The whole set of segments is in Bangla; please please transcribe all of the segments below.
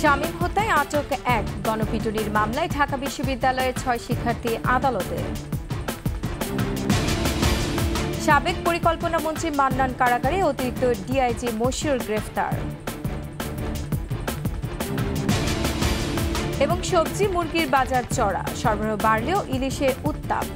শামীম হত্যায় আটক এক, গণপিটুনির মামলায় ঢাকা বিশ্ববিদ্যালয়ের ৬ শিক্ষার্থী আদালতে। সাবেক পরিকল্পনা মন্ত্রী মান্নান কারাগারে, অতিরিক্ত ডিআইজি মশিউর গ্রেফতার। এবং সবজি মুরগির বাজার চড়া, সরবরাহ বাড়লেও ইলিশের উত্তাপ।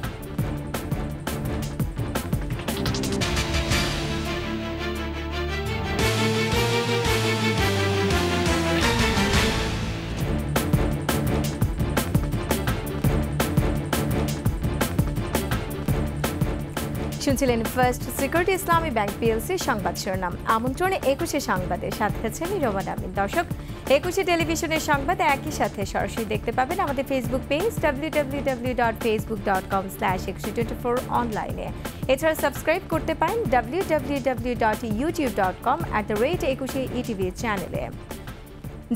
শুনছিলেন ফার্স্ট সিকিউরিটি ইসলামী ব্যাংক পিএলসি সংবাদ শিরোনাম। আমন্ত্রণে ২১ সংবাদের সাথে আছেন রোমান আমিন। দর্শক, ২১ টেলিভিশনের সংবাদ একই সাথে সরাসরি দেখতে পাবেন আমাদের ফেসবুক পেজ www.facebook.com/2124 অনলাইনে। এছাড়া সাবস্ক্রাইব করতে পারেন www.youtube.com/21 চ্যানেলে।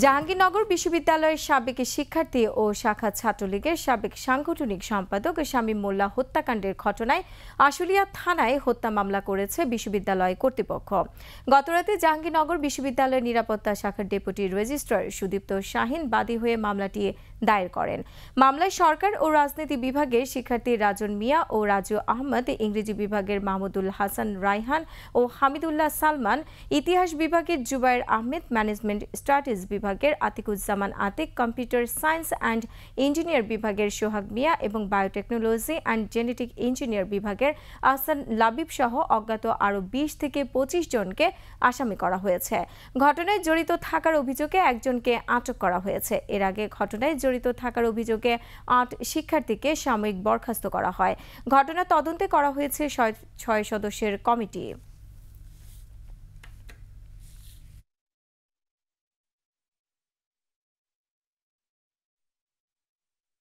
জাহাঙ্গীরনগর বিশ্ববিদ্যালয়ের সাবেক শিক্ষার্থী ও শাখা ছাত্রলীগের সাবেক সাংগঠনিক সম্পাদক শামীম মোল্লা হত্যাকাণ্ডের ঘটনায় আশুলিয়া থানায় হত্যা মামলা করেছে বিশ্ববিদ্যালয় কর্তৃপক্ষ। গতরাতে জাহাঙ্গীরনগর বিশ্ববিদ্যালয়ের নিরাপত্তা শাখার ডেপুটি রেজিস্ট্রার সুদীপ্ত শাহিন বাদী হয়ে মামলাটি দায়ের করেন। মামলায় সরকার ও রাজনীতি বিভাগের শিক্ষার্থী রাজন মিয়া ও রাজু আহমদ, ইংরেজি বিভাগের মাহমুদুল হাসান রায়হান ও হামিদুল্লাহ সালমান, ইতিহাস বিভাগের জুবায়ের আহমেদ, ম্যানেজমেন্ট স্ট্র্যাটেজি বিভাগের Atiquzzaman Atiq, computer science and engineer বিভাগের সোহাগ মিয়া এবং বায়োটেকনোলজি অ্যান্ড জেনেটিক ইঞ্জিনিয়ার বিভাগের আহসান লাবিব সহ অজ্ঞাত আরও ২০ থেকে ২৫ জনকে আসামি করা হয়েছে। ঘটনায় জড়িত থাকার অভিযোগে একজনকে আটক করা হয়েছে। এর আগে ঘটনায় জড়িত থাকার অভিযোগে ৮ শিক্ষার্থীকে সাময়িক বরখাস্ত করা হয়। ঘটনা তদন্তে করা হয়েছে ৬ সদস্যের কমিটি।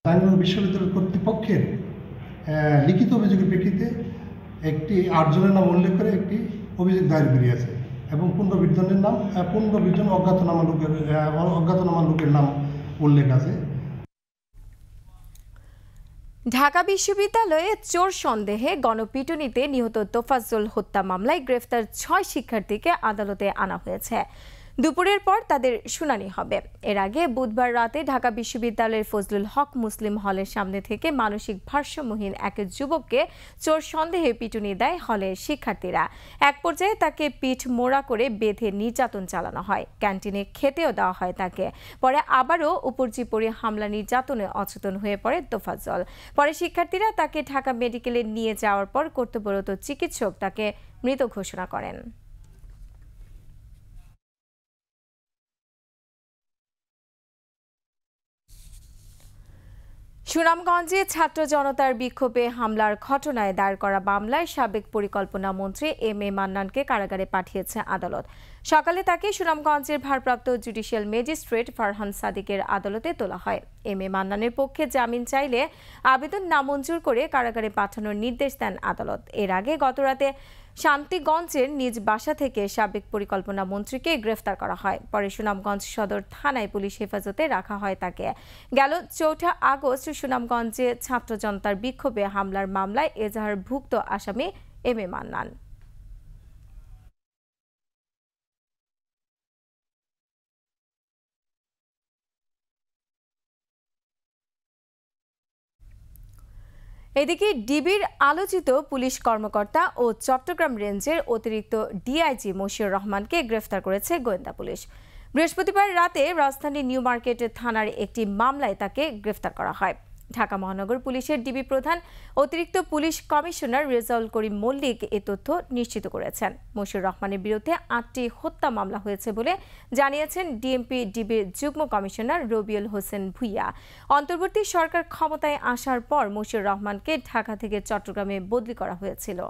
জাহাঙ্গীরনগর বিশ্ববিদ্যালয় কর্তৃপক্ষের লিখিত অভিযোগের প্রেক্ষিতে একটি ৮ জনের নাম উল্লেখ করে একটি অভিযোগ দায়ের করিয়াছে এবং ১৫-২০ জনের নাম ১৫-২০ জন অজ্ঞাতনামা লোকের নাম উল্লেখ আছে। ঢাকা বিশ্ববিদ্যালয়ে চোর সন্দেহে গণপিটুনিতে নিহত তোফাজ্জল হত্যা মামলায় গ্রেফতার ৬ শিক্ষার্থীকে আদালতে আনা হয়েছে। দুপুরের পর তাদের শুনানি হবে। এর আগে বুধবার রাতে ঢাকা বিশ্ববিদ্যালয়ের ফজলুল হক মুসলিম হলের সামনে থেকে মানসিক ভারসাম্যহীন এক যুবককে চোর সন্দেহে পিটুনি দেয় হলের শিক্ষার্থীরা। এক পর্যায়ে তাকে পিঠ মোড়া করে বেঁধে নির্যাতন চালানো হয়। ক্যান্টিনে খেতেও দেওয়া হয় তাকে। পরে আবারও উপর্যুপরি হামলা নির্যাতনে অচেতন হয়ে পড়ে তোফাজ্জল। পরে শিক্ষার্থীরা তাকে ঢাকা মেডিকেলে নিয়ে যাওয়ার পর কর্তব্যরত চিকিৎসক তাকে মৃত ঘোষণা করেন। সুনামগঞ্জে ছাত্র জনতার বিক্ষোভে হামলার ঘটনায় দায়ের করা মামলায় সাবেক পরিকল্পনা মন্ত্রী এম.এ. মান্নানকে কারাগারে পাঠিয়েছে আদালত। সকালে তাকে সুনামগঞ্জের ভারপ্রাপ্ত জুডিশিয়াল ম্যাজিস্ট্রেট ফারহান সাদিকের আদালতে তোলা হয়। এম.এ. মান্নানের পক্ষে জামিন চাইলে আবেদন নামঞ্জুর করে কারাগারে পাঠানোর নির্দেশ দেন আদালত। এর আগে গতরাতে শান্তিগঞ্জের নিজ বাসা থেকে সাবেক পরিকল্পনা মন্ত্রীকে গ্রেফতার করা হয়। পরে সুনামগঞ্জ সদর থানায় পুলিশ হেফাজতে রাখা হয় তাকে। গেল ৪ আগস্ট সুনামগঞ্জে ছাত্র জনতার বিক্ষোভে হামলার মামলায় এজাহারভুক্ত আসামি এম.এ. মান্নান। এদিকে ডিবির আলোচিত পুলিশ কর্মকর্তা ও চট্টগ্রাম রেঞ্জের অতিরিক্ত ডিআইজি মশিউর রহমানকে গ্রেফতার করেছে গোয়েন্দা পুলিশ। বৃহস্পতিবার রাতে রাজধানীর নিউ মার্কেট থানার একটি মামলায় তাকে গ্রেফতার করা হয়। ঢাকা মহানগর পুলিশের ডিবি প্রধান অতিরিক্ত পুলিশ কমিশনার রেজাউল করিম মল্লিক এ তথ্য নিশ্চিত করেছেন। মশিউর রহমানের বিরুদ্ধে ৮টি হত্যা মামলা হয়েছে বলে জানিয়েছেন ডিএমপি ডিবির যুগ্ম কমিশনার রবিউল হোসেন ভুইয়া। অন্তর্বর্তী সরকার ক্ষমতায় আসার পর মশিউর রহমানকে ঢাকা থেকে চট্টগ্রামে বদলি করা হয়েছিল।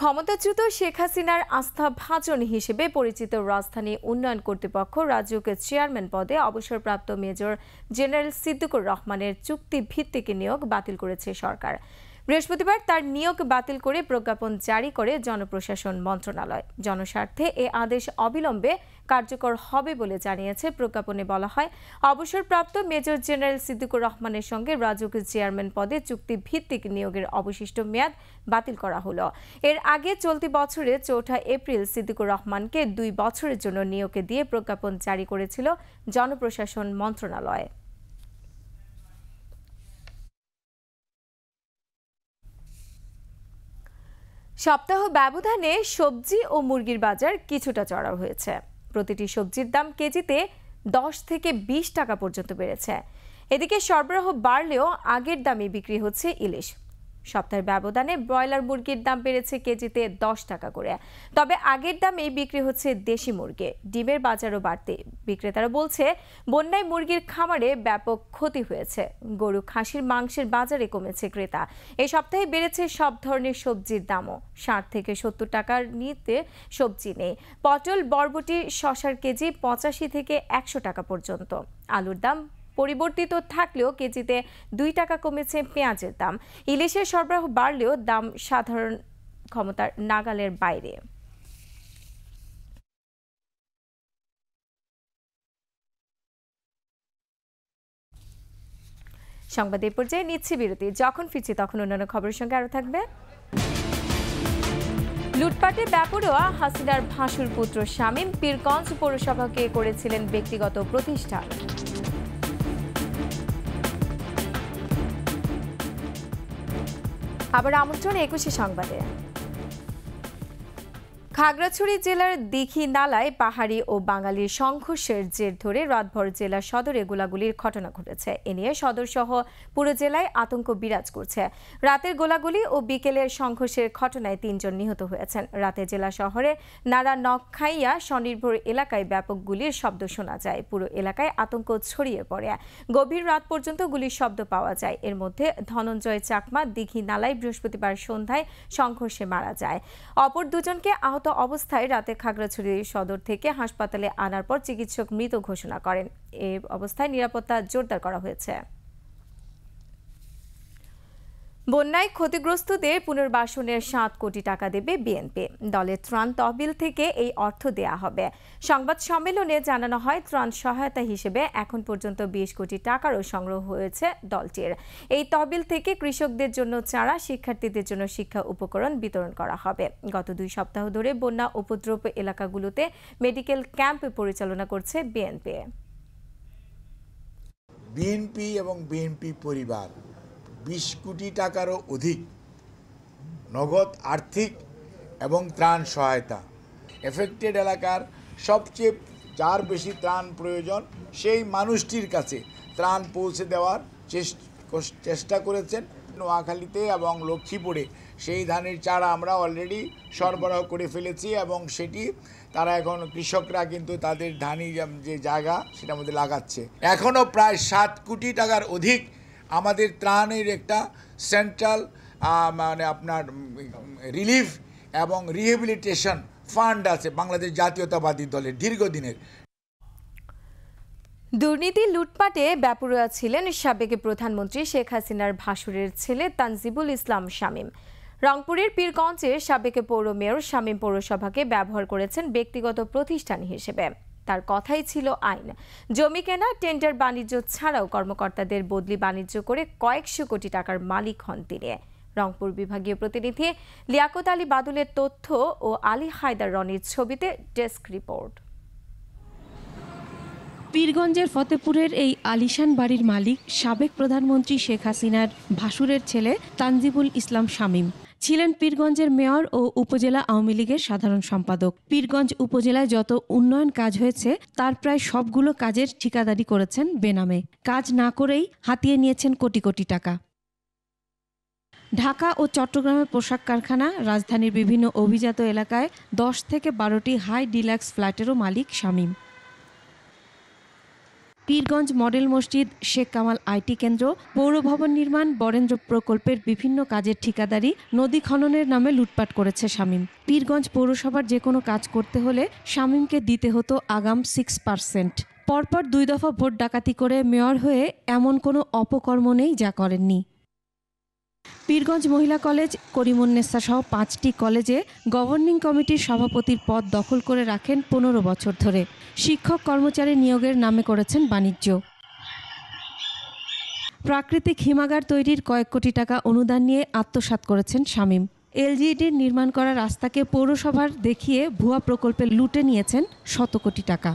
ক্ষমতাচ্যুত শেখ হাসিনার আস্থাভাজন হিসেবে পরিচিত রাজধানী উন্নয়ন কর্তৃপক্ষ রাজউকের চেয়ারম্যান পদে অবসরপ্রাপ্ত মেজর জেনারেল সিদ্দিকুর রহমানের চুক্তিভিত্তিক নিয়োগ বাতিল করেছে সরকার। বৃহস্পতিবার তার নিয়োগ বাতিল করে প্রজ্ঞাপন জারি করে জনপ্রশাসন মন্ত্রণালয়। জনস্বার্থে এ আদেশ অবিলম্বে কার্যকর হবে বলে জানিয়েছে প্রজ্ঞাপনে বলা হয়, অবসরপ্রাপ্ত মেজর জেনারেল সিদ্দিকুর রহমানের সঙ্গে রাজউক চেয়ারম্যান পদে চুক্তিভিত্তিক নিয়োগের অবশিষ্ট মেয়াদ বাতিল করা হলো। এর আগে চলতি বছরের 4 এপ্রিল সিদ্দিকুর রহমানকে 2 বছরের জন্য নিয়োগে দিয়ে প্রজ্ঞাপন জারি করেছিল জনপ্রশাসন মন্ত্রণালয়। সপ্তাহ ব্যবধানে সবজি ও মুরগির বাজার কিছুটা চড়া হয়েছে। প্রতিটি সবজির দাম কেজিতে 10 থেকে 20 টাকা পর্যন্ত বেড়েছে। এদিকে সরবরাহ বাড়লেও আগের দামে বিক্রি হচ্ছে ইলিশ। সপ্তাহের ব্যবধানে ব্রয়লার মুরগির দাম বেড়েছে কেজিতে 10 টাকা করে, তবে আগের দামেই বিক্রি হচ্ছে দেশি মুরগি। ডিমের বাজারও বাড়তে বিক্রেতারা বলছে, বন্যায় মুরগির খামারে ব্যাপক ক্ষতি হয়েছে। গরু খাসির মাংসের বাজারে কমেছে ক্রেতা। এই সপ্তাহে বেড়েছে সব ধরনের সবজির দামও। 60 থেকে 70 টাকার নিতে সবজি নেই। পটল, বরবটি, শসার কেজি 85 থেকে 100 টাকা পর্যন্ত। আলুর দাম পরিবর্তিত থাকলেও কেজিতে 2 টাকা কমেছে পেঁয়াজের দাম। ইলিশের সরবরাহ বাড়লেও দাম সাধারণ ক্ষমতার নাগালের বাইরে। সংবাদ এই পর্যায়ে নিচ্ছি বিরতি। যখন ফিরছি তখন অন্যান্য খবরের সঙ্গে আরো থাকবে। লুটপাটে বেপরোয়া হাসিনার ভাসুর পুত্র শামীম পীরগঞ্জ পৌরসভাকে করেছিলেন ব্যক্তিগত প্রতিষ্ঠান। আবার আমন্ত্রণ 21 সংবাদে। খাগড়াছড়ি জেলার দীঘি নালায় পাহাড়ি ও বাঙালির সংঘর্ষের জের ধরে রাতভর জেলা সদরে গোলাগুলির ঘটনা ঘটেছে। এ নিয়ে সদর সহ পুরো জেলায় আতঙ্ক বিরাজ করছে। রাতের গোলাগুলি ও বিকেলের সংঘর্ষের ঘটনায় 3 জন নিহত হয়েছেন। রাতে জেলা শহরে নারা নকখাইয়া স্বনির্ভর এলাকায় ব্যাপক গুলির শব্দ শোনা যায়। পুরো এলাকায় আতঙ্ক ছড়িয়ে পড়ে। গভীর রাত পর্যন্ত গুলির শব্দ পাওয়া যায়। এর মধ্যে ধনঞ্জয় চাকমা দীঘি নালায় বৃহস্পতিবার সন্ধ্যায় সংঘর্ষে মারা যায়। অপর দুজনকে আহত অবস্থায় রাতে খাগড়াছড়ি সদর থেকে হাসপাতালে আনার পর চিকিৎসক মৃত ঘোষণা করেন। এই অবস্থায় নিরাপত্তা জোরদার করা হয়েছে। বন্যায় ক্ষতিগ্রস্তদের পুনর্বাসনের 7 কোটি টাকা দেবে বিএনপি। দলের ত্রাণ তহবিল থেকে এই অর্থ দেয়া হবে। সংবাদ সম্মেলনে জানানো হয়, ত্রাণ সহায়তা হিসেবে এখন পর্যন্ত 20 কোটি টাকারও সংগ্রহ হয়েছে দলটির। এই তহবিল থেকে কৃষকদের জন্য চারা, শিক্ষার্থীদের জন্য শিক্ষা উপকরণ বিতরণ করা হবে। গত 2 সপ্তাহ ধরে বন্যা উপদ্রব এলাকাগুলোতে মেডিকেল ক্যাম্প পরিচালনা করছে বিএনপি। বিএনপি এবং বিএনপি পরিবার 20 কোটি টাকারও অধিক নগদ আর্থিক এবং ত্রাণ সহায়তা এফেক্টেড এলাকার সবচেয়ে যার বেশি ত্রাণ প্রয়োজন সেই মানুষটির কাছে ত্রাণ পৌঁছে দেওয়ার চেষ্টা করেছেন। নোয়াখালীতে এবং লক্ষ্মীপুরে সেই ধানের চারা আমরা অলরেডি সরবরাহ করে ফেলেছি এবং সেটি তারা এখন কৃষকরা কিন্তু তাদের ধানি যে জায়গা সেটার মধ্যে লাগাচ্ছে। এখনও প্রায় 7 কোটি টাকার অধিক আমাদের ত্রাণের একটা সেন্ট্রাল মানে আপনার রিলিফ এবং রিহেবিলিটেশন ফান্ড আছে বাংলাদেশ জাতীয়তাবাদী দলের দীর্ঘদিনের। দুর্নীতি লুটপাটে বেপরোয়া ছিলেন সাবেক প্রধানমন্ত্রী শেখ হাসিনার ভাসুরের ছেলে তানজিবুল ইসলাম শামীম। রংপুরের পীরগঞ্জের সাবেক পৌর মেয়র শামীম পৌরসভাকে ব্যবহার করেছেন ব্যক্তিগত প্রতিষ্ঠান হিসেবে। তার কথাই ছিল আইন। জমি কেনা, টেন্ডার বাণিজ্য ছাড়াও কর্মকর্তাদের বদলি বাণিজ্য করে কয়েকশো কোটি টাকার মালিক হন তিনি। রংপুর বিভাগীয় প্রতিনিধি লিয়াকত আলী বাদুলের তথ্য ও আলী হায়দার রনির ছবিতে ডেস্ক রিপোর্ট। পীরগঞ্জের ফতেপুরের এই আলিশান বাড়ির মালিক সাবেক প্রধানমন্ত্রী শেখ হাসিনার ভাসুরের ছেলে তানজিবুল ইসলাম শামীম। ছিলেন পীরগঞ্জের মেয়র ও উপজেলা আওয়ামী লীগের সাধারণ সম্পাদক। পীরগঞ্জ উপজেলায় যত উন্নয়ন কাজ হয়েছে তার প্রায় সবগুলো কাজের ঠিকাদারি করেছেন বেনামে। কাজ না করেই হাতিয়ে নিয়েছেন কোটি কোটি টাকা। ঢাকা ও চট্টগ্রামের পোশাক কারখানা, রাজধানীর বিভিন্ন অভিজাত এলাকায় 10 থেকে 12টি হাই ডিলাক্স ফ্ল্যাটেরও মালিক শামীম। পীরগঞ্জ মডেল মসজিদ, শেখ কামাল আইটি কেন্দ্র, পৌর ভবন নির্মাণ, বরেন্দ্র প্রকল্পের বিভিন্ন কাজের ঠিকাদারি, নদী খননের নামে লুটপাট করেছে শামীম। পীরগঞ্জ পৌরসভার যে কোনো কাজ করতে হলে শামীমকে দিতে হতো আগাম 6%। পরপর 2 দফা ভোট ডাকাতি করে মেয়র হয়ে এমন কোনো অপকর্ম নেই যা করেননি। পীরগঞ্জ মহিলা কলেজ, করিমুন্নেসা সহ 5টি কলেজে গভর্নিং কমিটির সভাপতির পদ দখল করে রাখেন 15 বছর ধরে। শিক্ষক কর্মচারী নিয়োগের নামে করেছেন বাণিজ্য। প্রাকৃতিক হিমাগার তৈরির কয়েক কোটি টাকা অনুদান নিয়ে আত্মসাৎ করেছেন শামীম। এলজিইডির নির্মাণ করা রাস্তাকে পৌরসভার দেখিয়ে ভুয়া প্রকল্পে লুটে নিয়েছেন শত কোটি টাকা।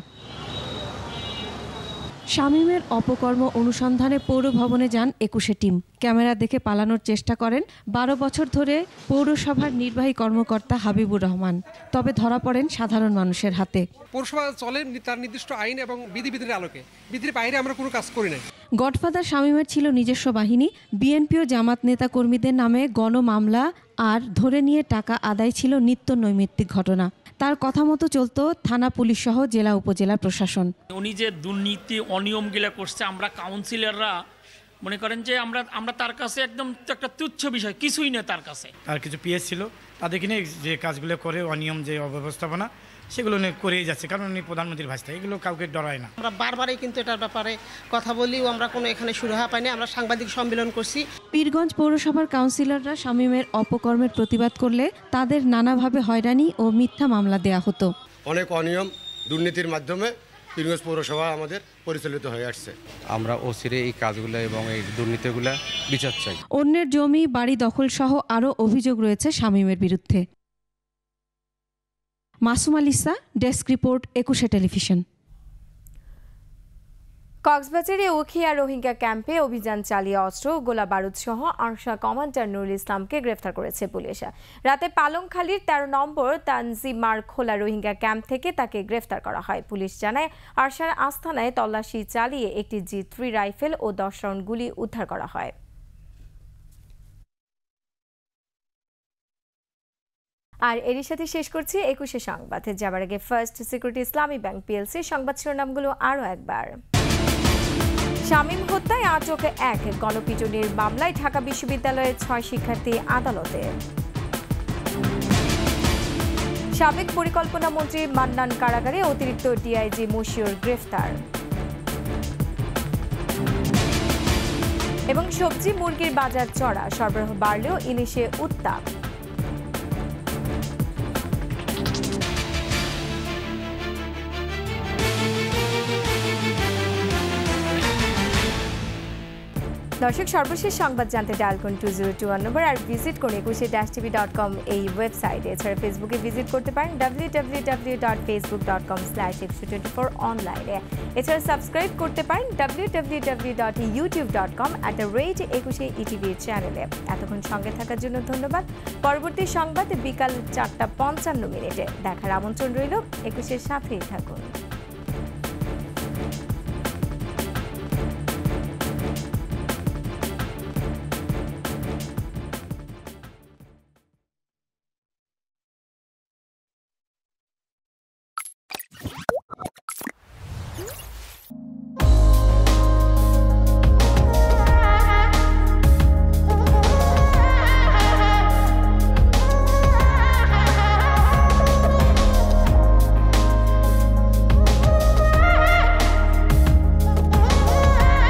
শামীমের অপকর্ম অনুসন্ধানে পৌর ভবনে যান 21 টিম। ক্যামেরা দেখে পালানোর চেষ্টা করেন 12 বছর ধরে পৌরসভার নির্বাহী কর্মকর্তা হাবিবুর রহমান। তবে ধরা পড়েন সাধারণ মানুষের হাতে। পৌরসভা চলে তার নির্দিষ্ট আইন এবং বিধিবিধানের আলোকে, বিধির বাইরে আমরা কোনো কাজ করি না। গডফাদার শামীমের ছিল নিজস্ব বাহিনী। বিএনপি ও জামাত নেতা কর্মীদের নামে গণমামলা আর ধরে নিয়ে টাকা আদায় ছিল নিত্য নৈমিত্তিক ঘটনা। তার কথা মতো চলতো থানা, পুলিশ সহ জেলা উপজেলা প্রশাসন। উনি যে দুর্নীতি অনিয়মগুলা করছে, আমরা কাউন্সিলররা মনে করেন যে আমরা তার কাছে একদম একটা তুচ্ছ বিষয়, কিছুই না তার কাছে। আর কিছু পিএস ছিল, তাদেরকে নিয়ে যে কাজগুলো করে অনিয়ম যে অব্যবস্থাপনা সেগুলো নিয়ে করেই যাচ্ছে, কারণ উনি প্রধানমন্ত্রীর ভাষা, এগুলো কাউকে ডরায় না। আমরা বারবারই কিন্তু এটার ব্যাপারে কথা বলি, আমরা কোনো এখানে সুরাহা পাইনি। আমরা সাংবাদিক সম্মেলন করছি। পীরগঞ্জ পৌরসভার কাউন্সিলররা শামীমের অপকর্মের প্রতিবাদ করলে তাদের নানাভাবে হয়রানি ও মিথ্যা মামলা দেয়া হতো। অনেক অনিয়ম দুর্নীতির মাধ্যমে পীরগঞ্জ পৌরসভা আমাদের পরিচালিত হয়ে আসছে। আমরা অচিরে এই কাজগুলো এবং এই দুর্নীতিগুলো বিচার চাই। অন্যের জমি, বাড়ি দখল সহ আরও অভিযোগ রয়েছে শামীমের বিরুদ্ধে। Masum আলিসা, desk report, 21 television. কক্সবাজারে উখিয়া রোহিঙ্গা ক্যাম্পে অভিযান চালিয়ে অস্ত্র, গোলা বারুদ সহ আরশা কমান্ডার নুরুল ইসলামকে গ্রেফতার করেছে পুলিশ। রাতে পালংখালীর 13 নম্বর তানজিমার খোলা রোহিঙ্গা ক্যাম্প থেকে তাকে গ্রেফতার করা হয়। পুলিশ জানায়, আরশার আস্তানায় তল্লাশি চালিয়ে একটি G3 রাইফেল ও 10 রাউন্ড গুলি উদ্ধার করা হয়। আর এরই সাথে শেষ করছি 21 সংবাদ। যাবার আগে ফার্স্ট সিকিউরিটি ইসলামী ব্যাংক পিএলসি সংবাদ শিরোনামগুলো আরও একবার। শামীম হত্যায় আটক 1, গণপিটুনির মামলায় ঢাকা বিশ্ববিদ্যালয়ের 6 শিক্ষার্থী আদালতে। সাবেক পরিকল্পনা মন্ত্রী মান্নান কারাগারে, অতিরিক্ত ডিআইজি মশিউর গ্রেফতার। এবং সবজি মুরগির বাজার চড়া, সরবরাহ বাড়লেও ইলিশে উত্তাপ। দর্শক, সর্বশেষ সংবাদ জানতে ডায়াল করুন 2021 নম্বর আর ভিজিট করুন 21-tv.com এই ওয়েবসাইটে। এছাড়া ফেসবুকে ভিজিট করতে পারেন www.facebook.com/124 অনলাইনে। এছাড়া সাবস্ক্রাইব করতে পারেন www.youtube.com/21 চ্যানেলে। এতক্ষণ সঙ্গে থাকার জন্য ধন্যবাদ। পরবর্তী সংবাদ বিকাল 4:55 দেখার আমন্ত্রণ রইল। 21-এর সাথেই থাকুন।